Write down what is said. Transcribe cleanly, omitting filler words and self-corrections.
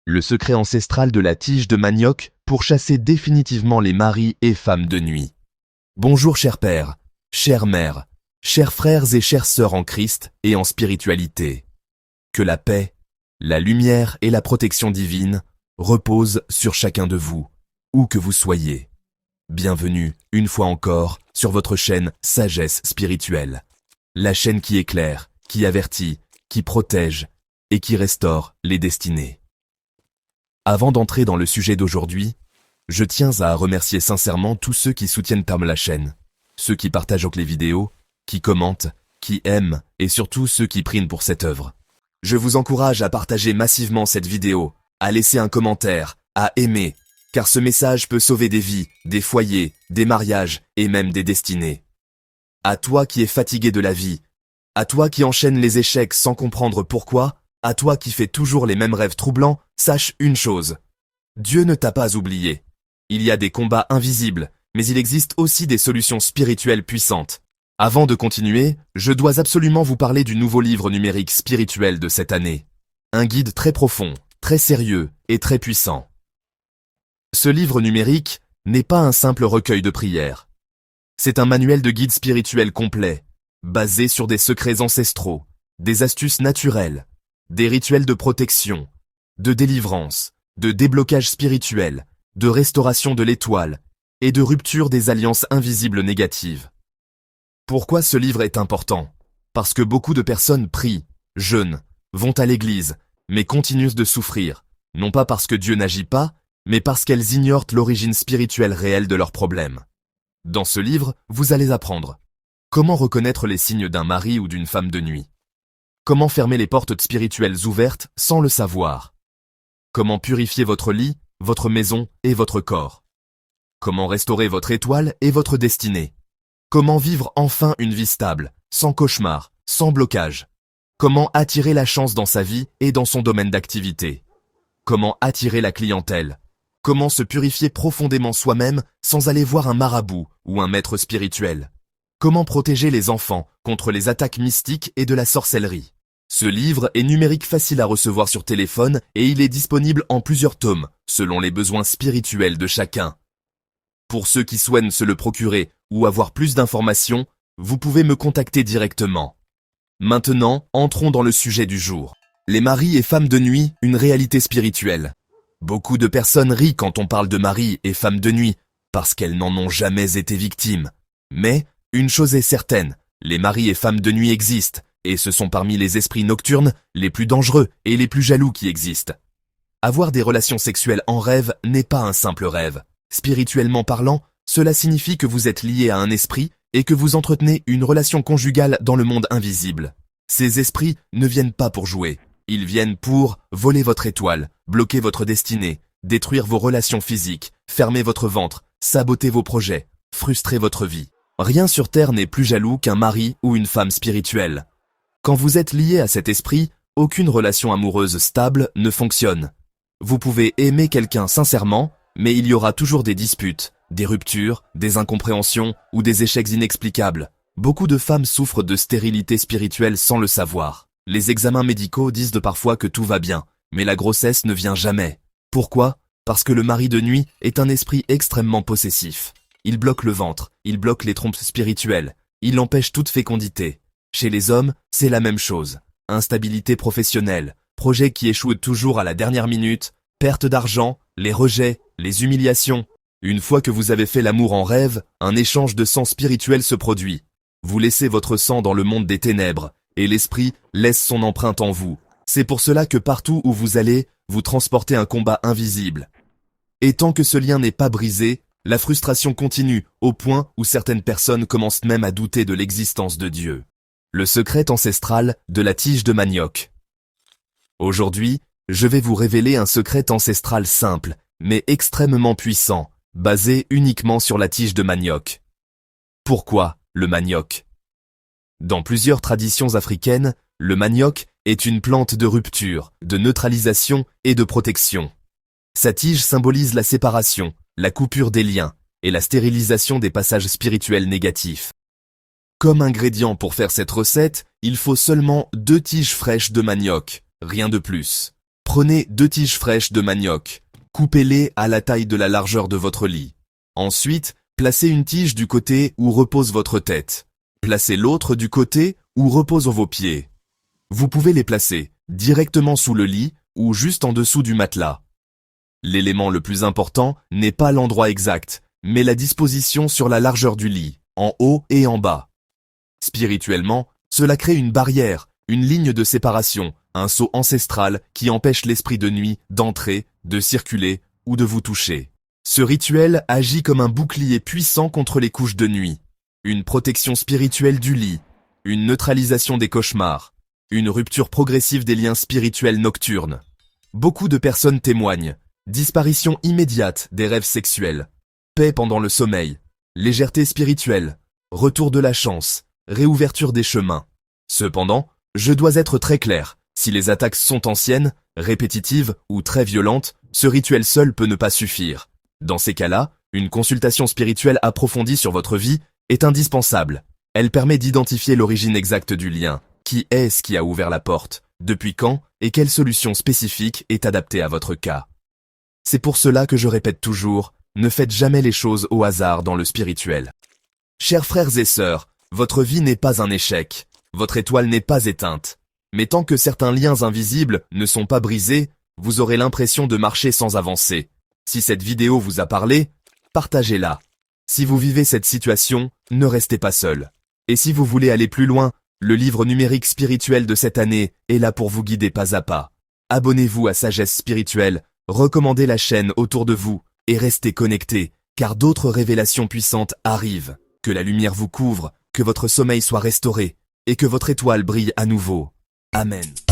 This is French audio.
Le secret ancestral de la tige de manioc pour chasser définitivement les maris et femmes de nuit. Bonjour chers pères, chères mères, chers frères et chères sœurs en Christ et en spiritualité. Que la paix, la lumière et la protection divine reposent sur chacun de vous, où que vous soyez. Bienvenue, une fois encore, sur votre chaîne Sagesse Spirituelle. La chaîne qui éclaire, qui avertit, qui protège et qui restaure les destinées. Avant d'entrer dans le sujet d'aujourd'hui, je tiens à remercier sincèrement tous ceux qui soutiennent la chaîne, ceux qui partagent les vidéos, qui commentent, qui aiment et surtout ceux qui prient pour cette œuvre. Je vous encourage à partager massivement cette vidéo, à laisser un commentaire, à aimer, car ce message peut sauver des vies, des foyers, des mariages et même des destinées. À toi qui es fatigué de la vie, à toi qui enchaîne les échecs sans comprendre pourquoi, à toi qui fais toujours les mêmes rêves troublants, sache une chose. Dieu ne t'a pas oublié. Il y a des combats invisibles, mais il existe aussi des solutions spirituelles puissantes. Avant de continuer, je dois absolument vous parler du nouveau livre numérique spirituel de cette année. Un guide très profond, très sérieux et très puissant. Ce livre numérique n'est pas un simple recueil de prières. C'est un manuel de guide spirituel complet, basé sur des secrets ancestraux, des astuces naturelles, des rituels de protection, de délivrance, de déblocage spirituel, de restauration de l'étoile et de rupture des alliances invisibles négatives. Pourquoi ce livre est important? Parce que beaucoup de personnes prient, jeûnent, vont à l'église, mais continuent de souffrir, non pas parce que Dieu n'agit pas, mais parce qu'elles ignorent l'origine spirituelle réelle de leurs problèmes. Dans ce livre, vous allez apprendre comment reconnaître les signes d'un mari ou d'une femme de nuit. Comment fermer les portes spirituelles ouvertes sans le savoir? Comment purifier votre lit, votre maison et votre corps? Comment restaurer votre étoile et votre destinée? Comment vivre enfin une vie stable, sans cauchemar, sans blocage? Comment attirer la chance dans sa vie et dans son domaine d'activité? Comment attirer la clientèle? Comment se purifier profondément soi-même sans aller voir un marabout ou un maître spirituel? Comment protéger les enfants contre les attaques mystiques et de la sorcellerie? Ce livre est numérique facile à recevoir sur téléphone et il est disponible en plusieurs tomes, selon les besoins spirituels de chacun. Pour ceux qui souhaitent se le procurer ou avoir plus d'informations, vous pouvez me contacter directement. Maintenant, entrons dans le sujet du jour. Les maris et femmes de nuit, une réalité spirituelle. Beaucoup de personnes rient quand on parle de maris et femmes de nuit, parce qu'elles n'en ont jamais été victimes. Mais, une chose est certaine, les maris et femmes de nuit existent, et ce sont parmi les esprits nocturnes les plus dangereux et les plus jaloux qui existent. Avoir des relations sexuelles en rêve n'est pas un simple rêve. Spirituellement parlant, cela signifie que vous êtes lié à un esprit et que vous entretenez une relation conjugale dans le monde invisible. Ces esprits ne viennent pas pour jouer. Ils viennent pour voler votre étoile, bloquer votre destinée, détruire vos relations physiques, fermer votre ventre, saboter vos projets, frustrer votre vie. Rien sur terre n'est plus jaloux qu'un mari ou une femme spirituelle. Quand vous êtes lié à cet esprit, aucune relation amoureuse stable ne fonctionne. Vous pouvez aimer quelqu'un sincèrement, mais il y aura toujours des disputes, des ruptures, des incompréhensions ou des échecs inexplicables. Beaucoup de femmes souffrent de stérilité spirituelle sans le savoir. Les examens médicaux disent parfois que tout va bien, mais la grossesse ne vient jamais. Pourquoi? Parce que le mari de nuit est un esprit extrêmement possessif. Il bloque le ventre, il bloque les trompes spirituelles, il empêche toute fécondité. Chez les hommes, c'est la même chose. Instabilité professionnelle, projets qui échouent toujours à la dernière minute, perte d'argent, les rejets, les humiliations. Une fois que vous avez fait l'amour en rêve, un échange de sang spirituel se produit. Vous laissez votre sang dans le monde des ténèbres, et l'esprit laisse son empreinte en vous. C'est pour cela que partout où vous allez, vous transportez un combat invisible. Et tant que ce lien n'est pas brisé, la frustration continue, au point où certaines personnes commencent même à douter de l'existence de Dieu. Le secret ancestral de la tige de manioc. Aujourd'hui, je vais vous révéler un secret ancestral simple, mais extrêmement puissant, basé uniquement sur la tige de manioc. Pourquoi le manioc? Dans plusieurs traditions africaines, le manioc est une plante de rupture, de neutralisation et de protection. Sa tige symbolise la séparation, la coupure des liens et la stérilisation des passages spirituels négatifs. Comme ingrédient pour faire cette recette, il faut seulement 2 tiges fraîches de manioc, rien de plus. Prenez 2 tiges fraîches de manioc. Coupez-les à la taille de la largeur de votre lit. Ensuite, placez une tige du côté où repose votre tête. Placez l'autre du côté où reposent vos pieds. Vous pouvez les placer directement sous le lit ou juste en dessous du matelas. L'élément le plus important n'est pas l'endroit exact, mais la disposition sur la largeur du lit, en haut et en bas. Spirituellement, cela crée une barrière, une ligne de séparation, un sceau ancestral qui empêche l'esprit de nuit d'entrer, de circuler ou de vous toucher. Ce rituel agit comme un bouclier puissant contre les couches de nuit, une protection spirituelle du lit, une neutralisation des cauchemars, une rupture progressive des liens spirituels nocturnes. Beaucoup de personnes témoignent, disparition immédiate des rêves sexuels, paix pendant le sommeil, légèreté spirituelle, retour de la chance, réouverture des chemins. Cependant, je dois être très clair, si les attaques sont anciennes, répétitives ou très violentes, ce rituel seul peut ne pas suffire. Dans ces cas-là, une consultation spirituelle approfondie sur votre vie est indispensable. Elle permet d'identifier l'origine exacte du lien. Qui est-ce qui a ouvert la porte? Depuis quand? Et quelle solution spécifique est adaptée à votre cas? C'est pour cela que je répète toujours, ne faites jamais les choses au hasard dans le spirituel. Chers frères et sœurs, votre vie n'est pas un échec. Votre étoile n'est pas éteinte. Mais tant que certains liens invisibles ne sont pas brisés, vous aurez l'impression de marcher sans avancer. Si cette vidéo vous a parlé, partagez-la. Si vous vivez cette situation, ne restez pas seul. Et si vous voulez aller plus loin, le livre numérique spirituel de cette année est là pour vous guider pas à pas. Abonnez-vous à Sagesse Spirituelle, recommandez la chaîne autour de vous et restez connectés, car d'autres révélations puissantes arrivent. Que la lumière vous couvre, que votre sommeil soit restauré et que votre étoile brille à nouveau. Amen.